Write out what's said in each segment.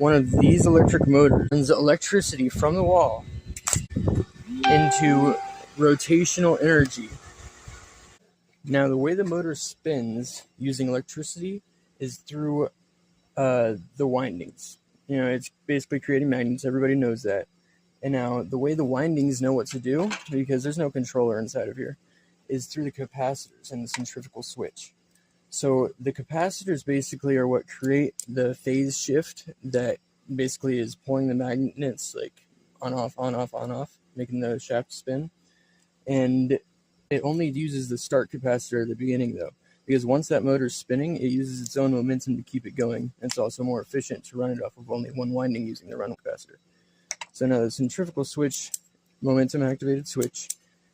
one of these electric motors runs electricity from the wall into rotational energy. Now, the way the motor spins using electricity is through the windings. It's basically creating magnets. Everybody knows that. And now, the way the windings know what to do, because there's no controller inside of here, is through the capacitors and the centrifugal switch. So the capacitors basically are what create the phase shift that basically is pulling the magnets like on, off, making the shaft spin. And it only uses the start capacitor at the beginning, though, because once that motor's spinning, it uses its own momentum to keep it going. It's also more efficient to run it off of only one winding using the run capacitor. So now the centrifugal switch, momentum activated switch,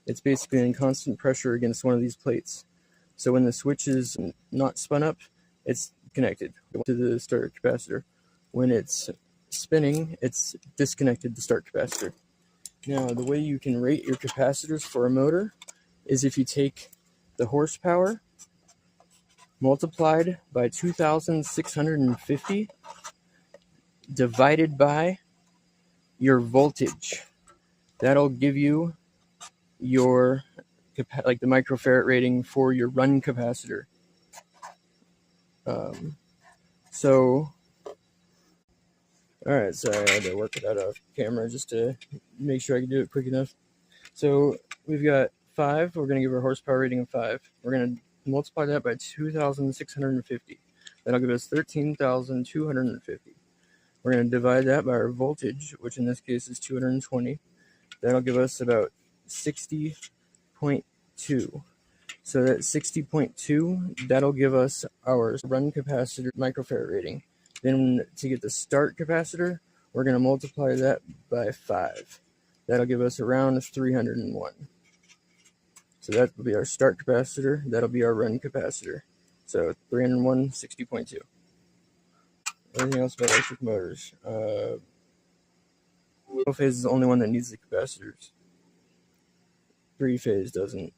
it's basically in constant pressure against one of these plates. So when the switch is not spun up, it's connected to the start capacitor. When it's spinning, it's disconnected the start capacitor. Now, the way you can rate your capacitors for a motor is if you take the horsepower multiplied by 2,650 divided by your voltage. That'll give you your the microfarad rating for your run capacitor. Alright, sorry, I had to work that off camera just to make sure I can do it quick enough. So we've got 5. We're going to give our horsepower rating of 5. We're going to multiply that by 2,650. That'll give us 13,250. We're going to divide that by our voltage, which in this case is 220. That'll give us about 60.2. So that 60.2, that'll give us our run capacitor microfarad rating. Then to get the start capacitor, we're going to multiply that by 5. That'll give us around 301. So that will be our start capacitor. That'll be our run capacitor. So 301, 60.2. Everything else about electric motors. Single phase is the only one that needs the capacitors. 3-phase doesn't.